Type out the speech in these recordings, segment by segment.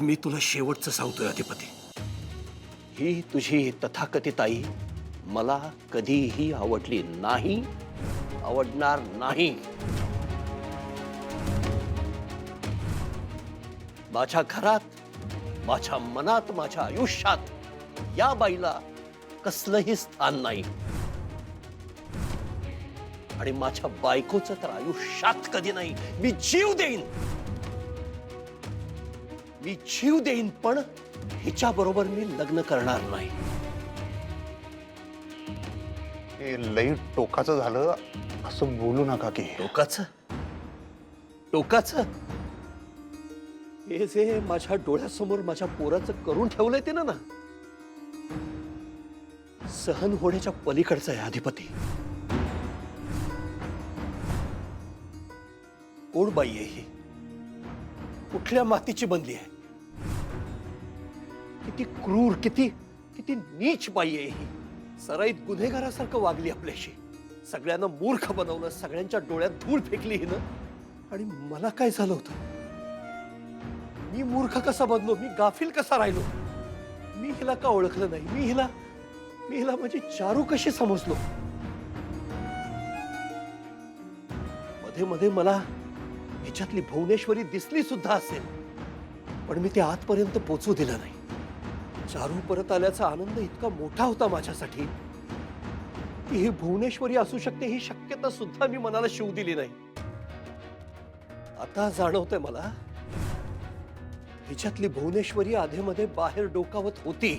मी तुला शेवटचं सांगतोय अधिपती, ही तुझी तथाकथित आई मला कधीही आवडली नाही, आवडणार नाही. माझ्या घरात, माझ्या मनात, माझ्या आयुष्यात या बाईला कसलंही स्थान नाही. आणि माझ्या बायकोचं तर आयुष्यात कधी नाही. मी जीव देईन, मी जीव देईन, पण हिच्या बरोबर मी लग्न करणार नाही. हे लई टोकाचं झालं असं बोलू नका की. टोकाचं टोकाचं हे जे माझ्या डोळ्यासमोर माझ्या पोराचं करून ठेवलंय ते ना सहन होण्याच्या पलीकडचं आहे अधिपती. कोण बाई आहे ही? कुठल्या मातीची बनली आहे? किती क्रूर, किती किती नीच बाई आहे ही. सराईत गुन्हेगारासारखं वागली आपल्याशी. सगळ्यांना मूर्ख बनवलं, सगळ्यांच्या डोळ्यात धूळ फेकली हिनं. आणि मला काय झालं होतं? मी मूर्ख कसा बनलो? मी गाफील कसा राहिलो? मी हिला का ओळखलं नाही? मी हिला माझी चारू कशी समजलो? मध्ये मध्ये मला ह्याच्यातली भुवनेश्वरी दिसली सुद्धा असेल, पण मी ते आतपर्यंत पोचू दिलं नाही. चारू परत आल्याचा आनंद इतका मोठा होता माझ्यासाठी की ही भुवनेश्वरी असू शकते ही शक्यता सुद्धा मी मनाला शिवू दिली नाही. आता जाणवतंय मला, हिच्यातली भुवनेश्वरी आधेमध्ये बाहेर डोकावत होती.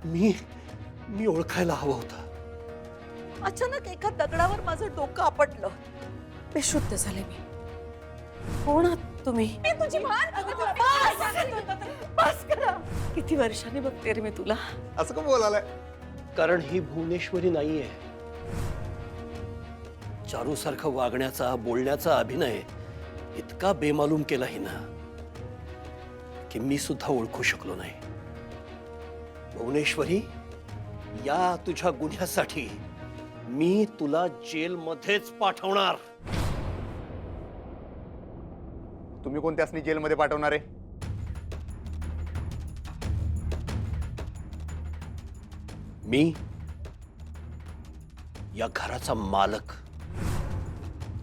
मी ओळखायला हवं होतं. अचानक एका दगडावर माझं डोकं आपटलं. बेशुद्ध झाले मी. कोण आहात तुम्ही? मी तुझी बस करा. किती वर्षांनी बघते रे मी तुला. असं का बोलायला? कारण ही भुवनेश्वरी नाहीये. चारू सारखं वागण्याचा, बोलण्याचा अभिनय इतका बेमालूम केला हिनं की मी सुद्धा ओळखू शकलो नाही. भुवनेश्वरी, या तुझ्या गुन्ह्यासाठी मी तुला जेलमध्येच पाठवणार. तुम्ही कोणत्यासनी जेलमध्ये पाठवणार आहे? मी या घराचा मालक,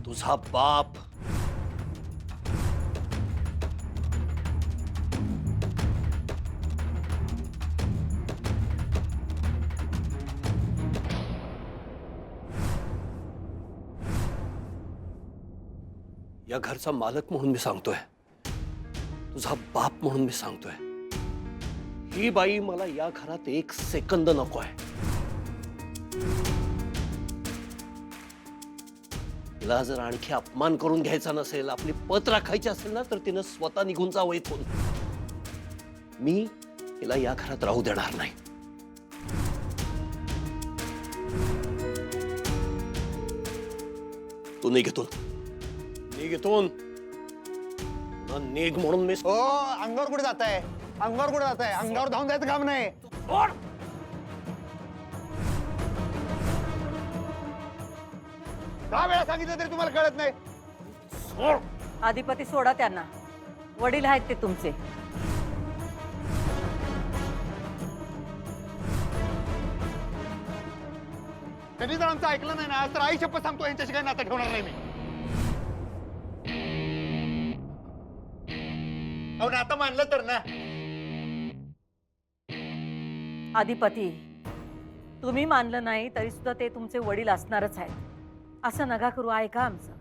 तुझा बाप. या घरचा मालक म्हणून मी सांगतोय, तुझा बाप म्हणून मी सांगतोय, ही बाई मला या घरात एक सेकंद नकोय. तिला जर आणखी अपमान करून घ्यायचा नसेल, आपली पत राखायची असेल ना, तर तिनं स्वतः निघून जावं इथून. मी तिला या घरात राहू देणार नाही. तू निघ इथून, निघ इथून. निघ म्हणून मी हो, अंगावर कुठे जात आहे? अंगावर कुठे जात आहे? अंगावर धावून जायचं काम नाही. दहा वेळा सांगितलं तरी तुम्हाला कळत नाही. अधिपती सोडा त्यांना. वडील आहेत ते तुमचे. कधी जर आमचं ऐकलं नाही ना, तर आई शपथ सांगतो यांच्याशी काही नातं ठेवणार नाही मी. अहो, नातं मानलं तर ना. अधिपती, तुम्ही मानलं नाही तरी सुद्धा ते तुमचे वडील असणारच आहेत. असं नका करू. ऐका आमचं.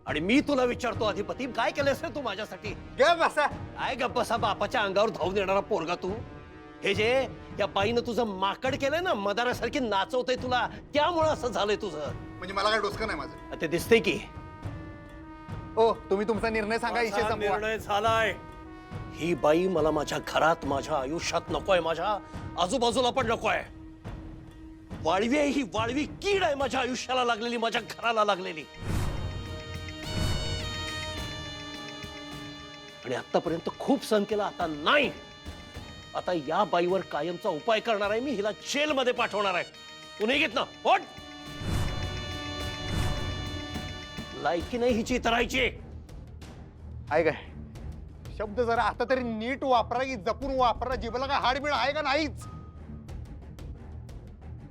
आणि मी तुला विचारतो अधिपती, काय केलं असेल तू माझ्यासाठी? गे बसा. काय गप्प बसा, बापाच्या अंगावर धावून येणारा पोरगा तू. हे जे या बाईनं तुझं माकड केलंय ना, मदारासारखी नाचवतंय तुला, त्यामुळं असं झालंय तुझं. म्हणजे मला काय डोसकं नाही माझं. ते दिसतंय की. हो, तुम्ही तुमचा निर्णय सांगा. इशे माझा संपवा. निर्णय झालाय. ही बाई मला माझ्या घरात, माझ्या आयुष्यात नकोय, माझ्या आजूबाजूला पण नकोय. वाळवी आहे ही, वाळवी कीड आहे माझ्या आयुष्याला लागलेली, माझ्या घराला लागलेली. आणि आतापर्यंत खूप सहन केला, आता नाही. आता या बाईवर कायमचा उपाय करणार आहे मी. हिला जेलमध्ये पाठवणार आहे. तू नाही घेत ना? पोट लायकी नाही हिची इतरायची. आहे काय शब्द जरा आता तरी नीट वापरा की जपून वापरा. जीभला काय हाडबीड आहे का नाहीच?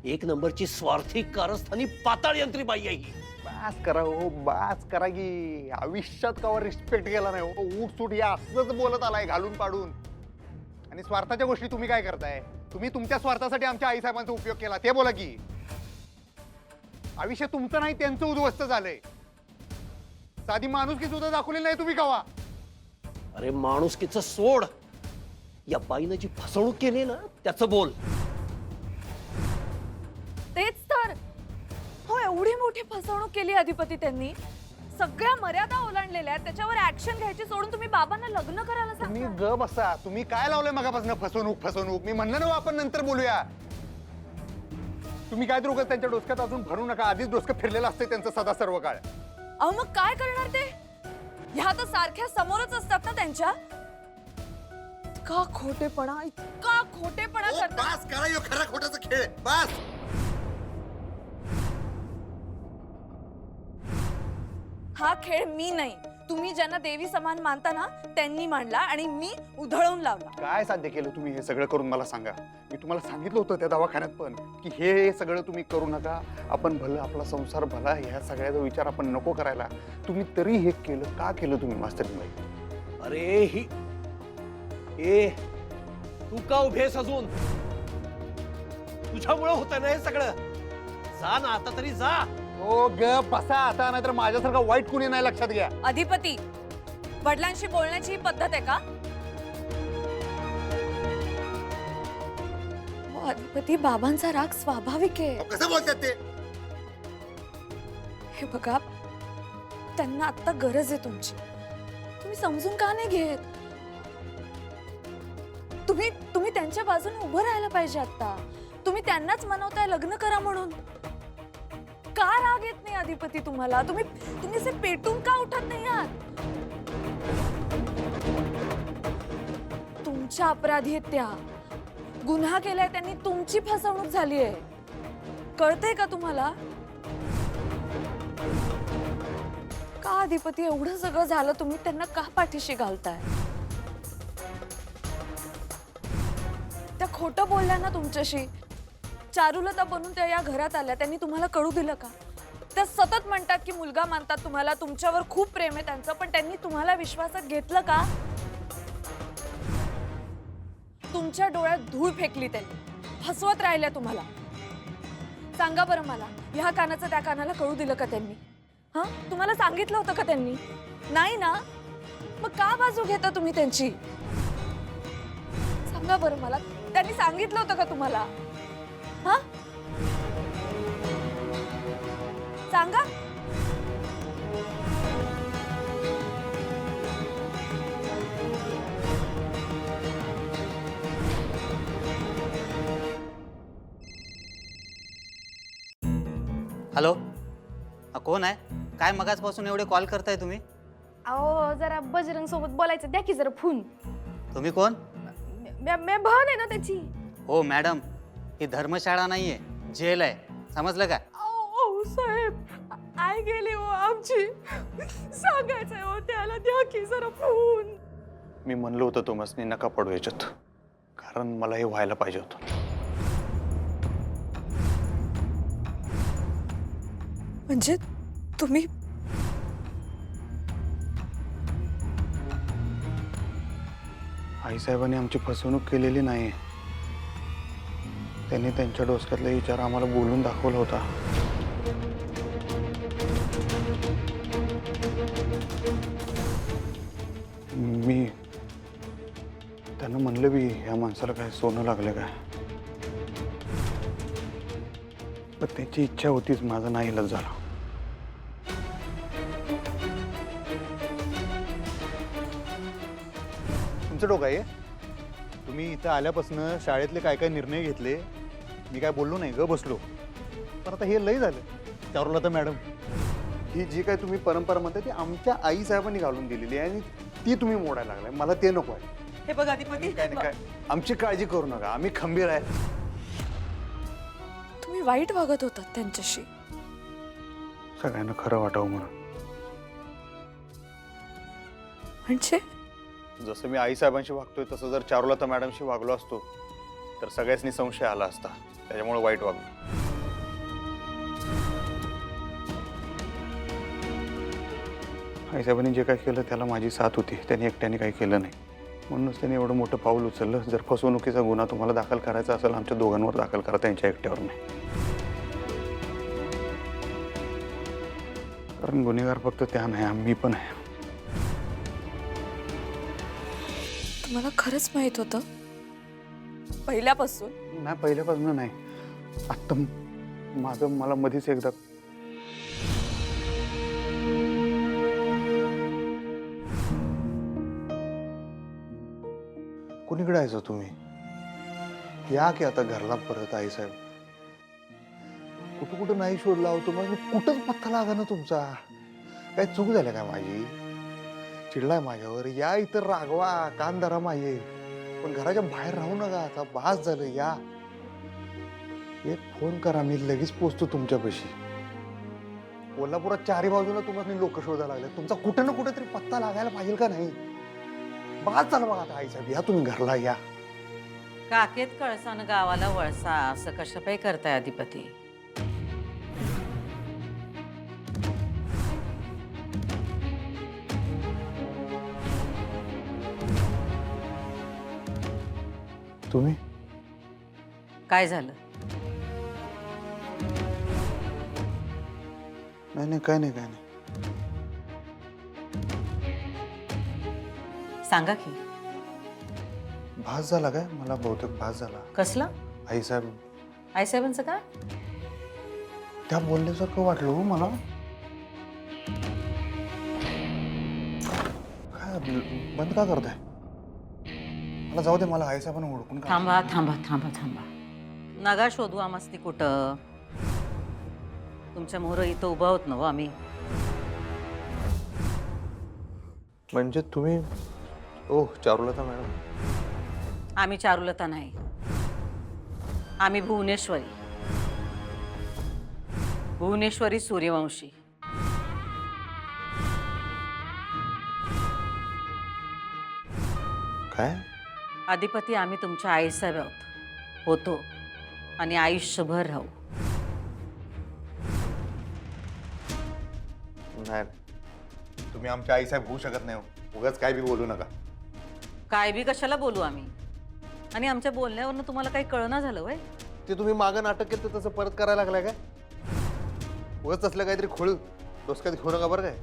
एक नंबरची स्वार्थी कारस्थानी पाताळ यंत्री बाई आहे ही. बास करा हो, बास करा की. आयुष्यात कावर रिस्पेक्ट केला नाही हो. उठ सूट या असंच बोलत आलाय घालून पाडून. आणि स्वार्थाच्या गोष्टी तुम्ही काय करताय? तुम्ही तुमच्या स्वार्थासाठी आमच्या आईसाहेबांचा उपयोग केला, ते बोला की. आयुष्य तुमचं नाही त्यांचं उद्ध्वस्त झालंय. साधी माणुसकी सुद्धा दाखवलेली नाही तुम्ही कवा. अरे माणुसकीचं सोड, या बाईनं जी फसवणूक केली ना त्याचं बोल. तेच तर हो, एवढी मोठी फसवणूक केली अधिपती त्यांनी. सगळ्या मर्यादा ओलांडलेल्या आहेत. त्याच्यावर ऍक्शन घ्यायची सोडून तुम्ही बाबांना लग्न करायला तुम्ही सांगता. ग बसा. तुम्ही काय लावलंय मगापासून फसवणूक फसवणूक? मी म्हणलं ना आपण नंतर बोलूया. तुम्ही काय तर उगाच त्यांच्या डोसक्यात अजून भरू नका. आधीच डोसकं फिरलेलं असतं त्यांचं सदा सर्व काळ. अहो मग काय करणार ते? ह्या तर सारख्या समोरच असतात ना त्यांच्या. इतका खोटेपणा करतात. बस करा यो खरा खोटाचा खेळ. बस. हा खेळ मी नाही, तुम्ही ज्यांना देवी समान मानता ना त्यांनी मांडला आणि मी उधळून लावला. काय साध्य केलं तुम्ही हे सगळं करून मला सांगा. मी तुम्हाला सांगितलं होतं त्या दवाखान्यात पण की हे सगळं तुम्ही करू नका. आपण भलं, आपला संसार भला, ह्या सगळ्याचा विचार आपण नको करायला. तुम्ही तरी हे केलं का? केलं तुम्ही मास्तरीबाई? अरे ही ए तू का उभेस अजून? तुझ्यामुळं होतं ना हे सगळं. जा ना आता तरी जा. हो ग बसा आता, नाहीतर माझ्यासारखं वाईट कुणी नाही, लक्षात घ्या. अधिपती, वडिलांशी बोलण्याची ही पद्धत आहे का? हो, अधिपती, बाबांचा राग स्वाभाविक आहे. कसं बोलतात ते? हे बघा, त्यांना आता गरज आहे तुमची. तुम्ही समजून का नाही घेत? तुम्ही त्यांच्या बाजूने उभं राहायला पाहिजे. आता तुम्ही त्यांनाच मनवताय लग्न करा म्हणून. का राग येत नाही अधिपती तुम्हाला? तुम्ही असे पेटून का उठत नाही आहात? तुमच्या अपराधी आहेत त्या. गुन्हा केलाय त्यांनी, तुमची फसवणूक झाली आहे. कळतंय का तुम्हाला? का अधिपती एवढं सगळं झालं, तुम्ही त्यांना का पाठीशी घालताय? त्या खोटं बोलल्या ना तुमच्याशी. चारुलता बनून त्या या घरात आल्या, त्यांनी तुम्हाला कळू दिलं का? त्या सतत म्हणतात की मुलगा मानतात तुम्हाला, तुमच्यावर खूप प्रेम आहे त्यांचं, पण त्यांनी तुम्हाला विश्वासात घेतलं का? तुमच्या डोळ्यात धूळ फेकली त्यांनी, फसवत राहिल्या तुम्हाला. सांगा बरं मला, ह्या कानाचं त्या कानाला कळू दिलं का त्यांनी? हा, तुम्हाला सांगितलं होतं का त्यांनी? नाही ना. मग का बाजू घेता तुम्ही त्यांची? सांगा बरं मला, त्यांनी सांगितलं होतं का तुम्हाला? हा, सांगा. हॅलो, कोण आहे? काय मगाचपासून एवढे कॉल करताय तुम्ही? अहो जरा बजरंग सोबत बोलायचं, द्या की जरा फोन. तुम्ही कोण? मी बहन आहे ना त्याची. हो मॅडम, ही धर्मशाळा नाहीये, जेल आहे, समजलं का? अहो साहेब, आई गेली हो आमची. सांगायचंय हो त्याला, द्या की जरा फोन. मी म्हणलो होतं तोमसनी नका पडू याच्यात, कारण मला हे व्हायला पाहिजे होतं. म्हणजे तुम्ही आईसाहेबांनी आमची फसवणूक केलेली नाही. त्यांनी त्यांच्या डोसक्यातला विचार आम्हाला बोलून दाखवला होता. मी त्यांना म्हणलं बी ह्या माणसाला काय सोनं लागलं काय, पण त्याची इच्छा होतीच, माझा नाईलाज झाला. तुमचं डोकं आहे? तुम्ही इथं आल्यापासून शाळेतले काय काय निर्णय घेतले मी काय बोललो नाही, ग बसलो. पण आता हे लय झालं. चारुलता मॅडम, ही जी काय तुम्ही परंपरा म्हणता ती आमच्या आई साहेबांनी घालून दिलेली आहे आणि ती तुम्ही मोडायला लागलाय. मला ते नको आहे. हे बघ अधिपती, काय नाही काय, आमची काळजी करू नका, आम्ही खंबीर आहे. तुम्ही वाईट वागत होतात त्यांच्याशी. सगळ्यांना खरं वाटावं म्हणून. म्हणजे जसं मी आईसाहेबांशी वागतोय तसं जर चारुलता मॅडमशी वागलो असतो तर सगळ्यांनी संशय आला असता, त्याच्यामुळे वाईट वागलो. आईसाहेबांनी जे काय केलं त्याला माझी साथ होती, त्यांनी एकट्याने काही केलं नाही. म्हणूनच त्यांनी एवढं मोठं पाऊल उचललं. जर फसवणुकीचा गुन्हा तुम्हाला दाखल करायचा असेल आमच्या दोघांवर दाखल करा, त्यांच्या एकट्यावर नाही. कारण गुन्हेगार फक्त त्या नाही, आम्ही पण आहे. तुम्हाला खरंच माहित होतं पहिल्यापासून? नाही, पहिल्यापासून नाही. आत्ता मला मध्येच एकदा कुणीकडे आहेस तुम्ही? या की आता घरला परत. आईसाहेब कुठं कुठं नाही शोधला होतो, मग कुठंच पत्ता लागा ना तुमचा. काय चूक झाल्या काय माझी? चिडलाय माझ्यावर? या इतर रागवा, कान धरा माझे, पण घराच्या बाहेर राहू नका. आता बास झालं. या, एक फोन करा, मी लगेच पोचतो तुमच्यापाशी. कोल्हापुरात चारी बाजूला तुम्हाला लोक शोधायला लागले. तुमचा कुठं ना कुठं तरी पत्ता लागायला पाहिजे का नाही? बास झालं बघा आता. आईसाहेब या तुम्ही घरला या. काकेत कळसानं गावाला वळसा असं कशा पाय करताय अधिपती? तुम्ही काय झालं? नाही, काय नाही. सांगा की. भास झाला काय? मला बहुतेक भास झाला. कसला? आईसाहेब आईसाहेबांचं काय? त्या बोलल्यासारखं वाटलं हो मला. काय बंद का करताय? मला जाऊ दे, मला आईसाहेबांना ओळखून काढा. थांबा. नगा शोधू आमस्ती कुठं. तुमच्या मोहर इथं उभा होत नव आम्ही. म्हणजे तुम्ही ओह चारुलता मॅडम? आम्ही चारुलता नाही, आम्ही भुवनेश्वरी सूर्यवंशी. काय? अधिपती आम्ही तुमच्या आईसाहेब होतो आणि आयुष्यभर राहू. नाही, तुम्ही आमच्या आईसाहेब होऊ शकत नाही. उगाच काय बी बोलू नका. काय बी कशाला बोलू आम्ही? आणि आमच्या बोलण्यावरनं तुम्हाला काही कळना झालं वय? ते तुम्ही मागं नाटक केलं तसं परत करायला लागलाय काय? उगाच असलं काहीतरी खोळ डोसक्यात घेऊ नका बरं काय.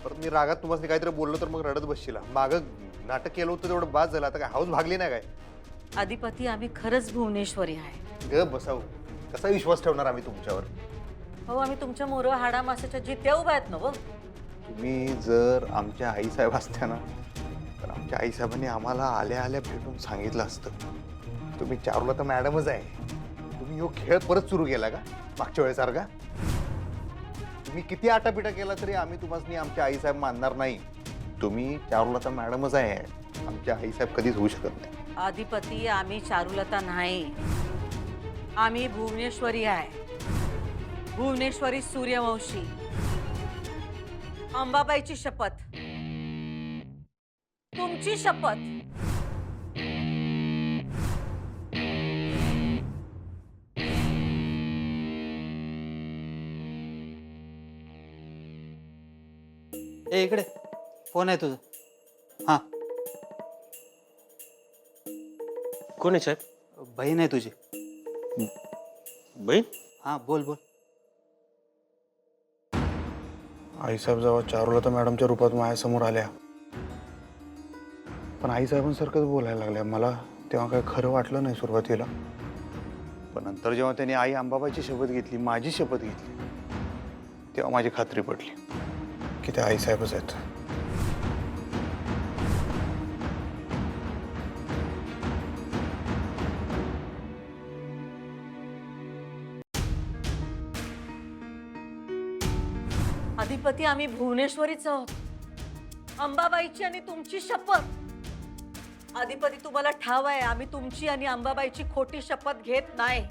परत मी रागात तुम्हाला काहीतरी बोललो तर मग रडत बसशीला. मागं नाटक केलं होतं तेवढं बाद झालं, आता काय हाऊस भागली नाही काय? अधिपती आम्ही खरंच भुवनेश्वरी आहे. ग बसाव, कसा विश्वास ठेवणार आम्ही तुमच्यावर? हो, आम्ही तुमच्या मोर हाडा मासाच्या जित्या उभा आहेत ना. व तुम्ही जर आमच्या आईसाहेब असत्या ना तर आमच्या आईसाहेबांनी आम्हाला आल्या आल्या भेटून सांगितलं असतं. तुम्ही चारुलता मॅडमच आहे. तुम्ही ह्यो खेळ परत सुरू केला का मागच्या वेळेसारखा? तुम्ही किती आटापिटा केला तरी आम्ही तुम्हाला आमच्या आईसाहेब मानणार नाही. तुम्ही चारुलता मॅडमच आहे, आमच्या आईसाहेब कधीच होऊ शकत नाही. अधिपती आम्ही चारुलता नाही, आम्ही भुवनेश्वरी आहे. भुवनेश्वरी सूर्यवंशी. अंबाबाईची शपथ, तुमची शपथ. ए इकडे फोन आहे तुझं. हां, कोण आहे साहेब? बहीण आहे तुझी. बहीण? हां, बोल. आईसाहेब जेव्हा चारुलता मॅडमच्या रूपात माझ्यासमोर आल्या पण आईसाहेबांसारखंच बोलायला लागल्या. मला तेव्हा काही खरं वाटलं नाही सुरुवातीला, पण नंतर जेव्हा त्यांनी आई अंबाबाईची शपथ घेतली, माझी शपथ घेतली, तेव्हा माझी खात्री पडली की ते आईसाहेबच आहेत. अधिपती आम्ही भुवनेश्वरीच आहोत. अंबाबाईची आणि तुमची शपथ. अधिपती तुम्हाला ठाव आहे, आम्ही तुमची आणि अंबाबाईची खोटी शपथ घेत नाही.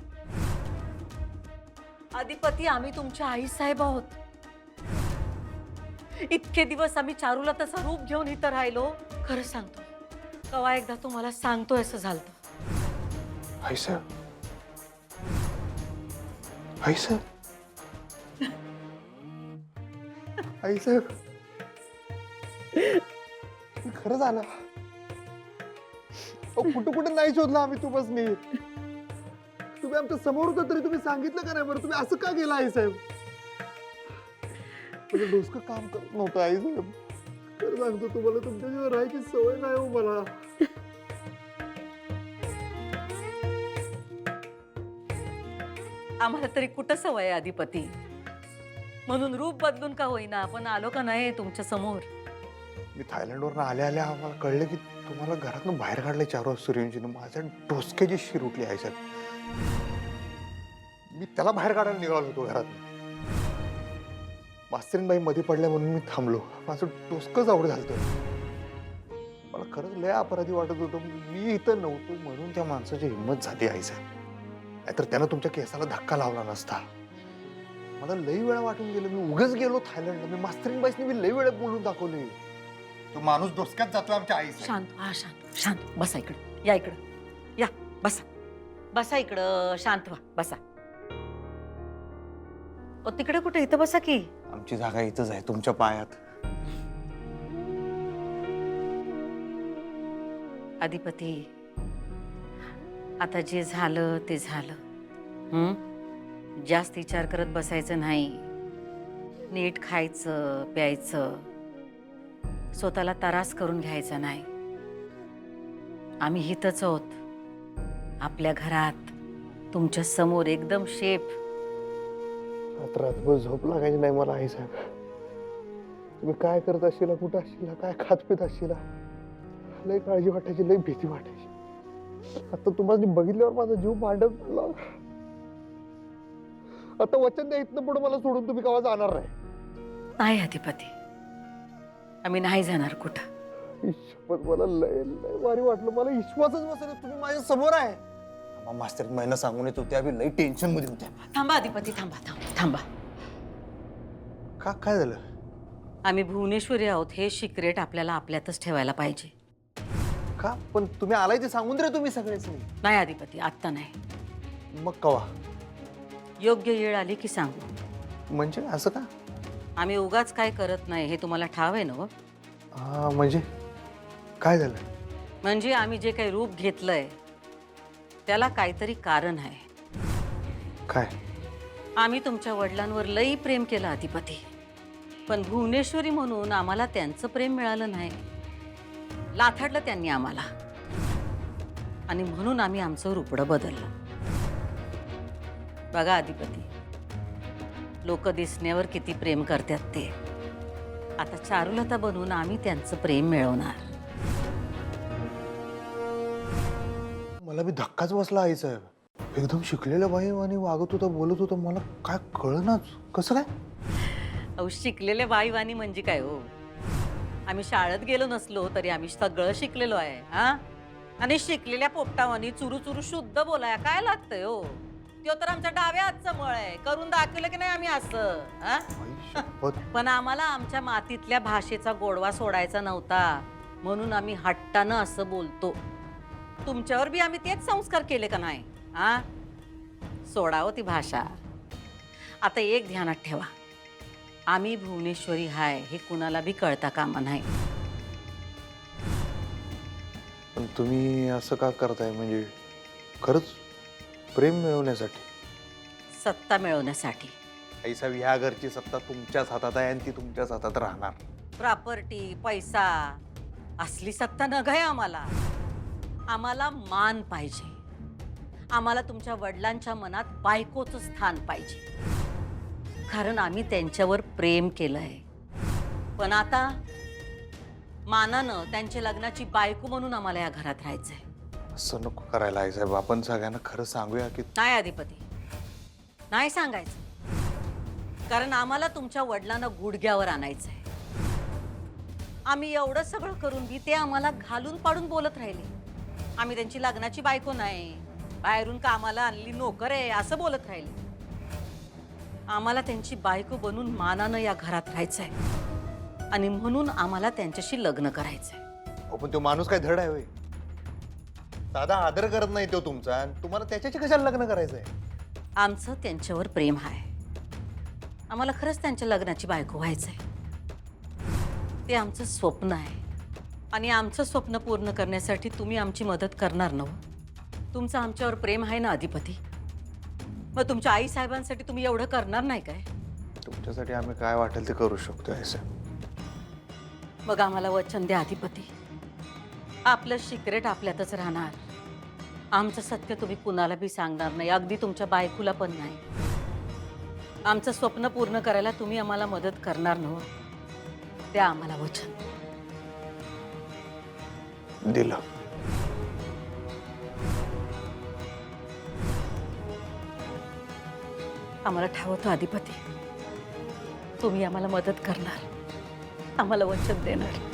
अधिपती आम्ही तुमच्या आईसाहेब आहोत. इतके दिवस आम्ही चारुलताचं रूप घेऊन इथं राहिलो. खरं सांगतो, कवा एकदा तुम्हाला सांगतोय असं झालं. आई साहेब, आई साहेब, आई साहेब, खरं झालं. कुठं कुठं नाही शोधला आम्ही तुम्हाला. तुम्ही आमच्या समोर होता तरी तुम्ही सांगितलं का नाही बरं? तुम्ही असं का केलं आई साहेब? म्हणजे डोसकं काम करत नव्हतं आई साहेब. खरं सांगतो तुम्हाला, तुमच्याशिवाय राहायची सवय नाही हो मला. आम्हाला तरी कुठं सवय आहे अधिपती, म्हणून रूप बदलून का होईना आपण आलो का नाही तुमच्या समोर. मी थायलंडवरून आल्या आल्या आम्हाला कळलं की तुम्हाला घरातून बाहेर काढले 4 वाजता सूर्यवंशीनं. माझ्या डोसक्याची शिर उठली आई साहेब. मी त्याला बाहेर काढायला निघालो होतो घरात. मास्तरीनबाई मध्ये पडल्या म्हणून मी थांबलो. माझं डोसकंच आवड झालं. मला खरंच लय अपराधी वाटत होतं. मी इथं नव्हतो म्हणून त्या माणसाची हिंमत झाली आई साहेब. नाहीतर त्यानं तुमच्या केसाला धक्का लावला नसता. मला लई वेळा वाटून गेलं. मी उगाच गेलो थायलंडला. मी मास्तरीनबाईसनी मी लई वेळा बोलून दाखवले. तो माणूस डोसक्यात जातो आमच्या आई. शांत, हा शांत शांत. बसा इकडं, या इकडं, या बसा. बसा इकडं, शांत व्हा, बसा. ओ तिकडे कुठे, इथं बसा की. आमची जागा इथंच आहे, तुमच्या पायात. अधिपती, आता जे झालं ते झालं. जास्त विचार करत बसायचं नाही. नीट खायचं प्यायचं, स्वतःला त्रास करून घ्यायचा नाही. आम्ही इथंच आहोत, आपल्या घरात, तुमच्या समोर एकदम शेफ. रात्रभर झोप लागायची नाही मला आई साहेब. तुम्ही काय करत असशीला, कुठं असशीला, काय खात पित असशीला. लय काळजी वाटायची, लय भीती वाटायची. आता तुम्हाला बघितल्यावर माझा जीव मांडत झाला. आता वचन द्या, इथनं पुढे मला सोडून तुम्ही केव्हा जाणार नाही. नाही अधिपती, आम्ही नाही जाणार कुठं. शपथ, मला लय लय भारी वाटलं. मला विश्वासच बसला तुम्ही माझ्या समोर आहे. मास्तर महिना सांगून येत होत्या, लई टेन्शन मध्ये होत्या. थांबा अधिपती, थांबा थांबा थांबा. का, काय झालं? आम्ही भुवनेश्वरी आहोत हे सिक्रेट आपल्याला आपल्यातच ठेवायला पाहिजे. का? पण तुम्ही आलाय ते सांगून रे तुम्ही सगळेच. नाही अधिपती, आत्ता नाही. मग कवा? योग्य वेळ आली की सांगू. म्हणजे असं का? आम्ही उगाच काय करत नाही हे तुम्हाला ठाव आहे ना. हा, म्हणजे काय झालं? म्हणजे आम्ही जे काही रूप घेतलंय त्याला काहीतरी कारण आहे. काय? आम्ही तुमच्या वडिलांवर लई प्रेम केलं अधिपती, पण भुवनेश्वरी म्हणून आम्हाला त्यांचं प्रेम मिळालं नाही. लाथाडलं त्यांनी आम्हाला, आणि म्हणून आम्ही आमचं रूपडं बदललं. बघा अधिपती, लोक दिसण्यावर किती प्रेम करतात ते. आता चारुलता बनवून आम्ही त्यांचं प्रेम मिळवणार. मला बी धक्काच बसला आई साहेब. एकदम शिकलेल्या बाई आणि वागत होता, बोलत होता. मला काय कळनाच. कसं काय? अहो, शिकलेले बाईवाणी म्हणजे काय हो? आम्ही शाळेत गेलो नसलो तरी आम्ही सगळं शिकलेलो आहे. हा, आणि शिकलेल्या पोपटावानी चुरू चुरू शुद्ध बोलाया काय लागतंय हो? तो तर आमच्या डाव्या हातचं मळ आहे. करून दाखवलं की नाही आम्ही असं. हा, आई शपथ. पण आम्हाला आमच्या मातीतल्या भाषेचा गोडवा सोडायचा नव्हता, म्हणून आम्ही हट्टानं असं बोलतो. तुमच्यावर बी आम्ही तेच संस्कार केले का नाही? हा, सोडावं ती भाषा. आता एक ध्यानात ठेवा, आम्ही भुवनेश्वरी हाय हे कुणाला बी कळता कामा नाही. पण तुम्ही असं का करताय? म्हणजे खरंच प्रेम मिळवण्यासाठी? सत्ता मिळवण्यासाठी. आई साहेब, ह्या घरची सत्ता तुमच्याच हातात आहे आणि ती तुमच्याच हातात राहणार. प्रॉपर्टी, पैसा असली सत्ता न गय आम्हाला. आम्हाला मान पाहिजे. आम्हाला तुमच्या वडिलांच्या मनात बायकोचं स्थान पाहिजे, कारण आम्ही त्यांच्यावर प्रेम केलंय. पण आता मानानं त्यांच्या लग्नाची बायको म्हणून आम्हाला या घरात राहायचंय. असं नको करायला आई साहेब. आपण सगळ्यांना खरं सांगूया की. नाही अधिपती, नाही सांगायचं, कारण आम्हाला तुमच्या वडिलांना गुडघ्यावर आणायचंय. आम्ही एवढं सगळं करून बी ते आम्हाला घालून पाडून बोलत राहिले. आम्ही त्यांची लग्नाची बायको नाही, बाहेरून कामाला आणली नोकर आहे असं बोलत राहिले. आम्हाला त्यांची बायको बनून मानानं या घरात राहायचंय, आणि म्हणून आम्हाला त्यांच्याशी लग्न करायचंय. पण तो माणूस काय धड आहे होय? साधा आदर करत नाही तो तुमचा आणि तुम्हाला त्याच्याशी कशाला लग्न करायचंय? आमचं त्यांच्यावर प्रेम आहे. आम्हाला खरंच त्यांच्या लग्नाची बायको व्हायचंय. ते आमचं स्वप्न आहे आणि आमचं स्वप्न पूर्ण करण्यासाठी तुम्ही आमची मदत करणार ना हो? तुमचं आमच्यावर प्रेम आहे ना अधिपती? मग तुमच्या आई साहेबांसाठी तुम्ही एवढं करणार नाही काय? तुमच्यासाठी आम्ही काय वाटेल ते करू शकतो असं. मग आम्हाला वचन द्या अधिपती. आपलं सिक्रेट आपल्यातच राहणार. आमचं सत्य तुम्ही कुणाला बी सांगणार नाही, अगदी तुमच्या बायकोला पण नाही. आमचं स्वप्न पूर्ण करायला तुम्ही आम्हाला मदत करणार ना हो? द्या आम्हाला वचन. दिलं. आम्हाला ठावतो अधिपती, तुम्ही आम्हाला मदत करणार, आम्हाला वचन देणार.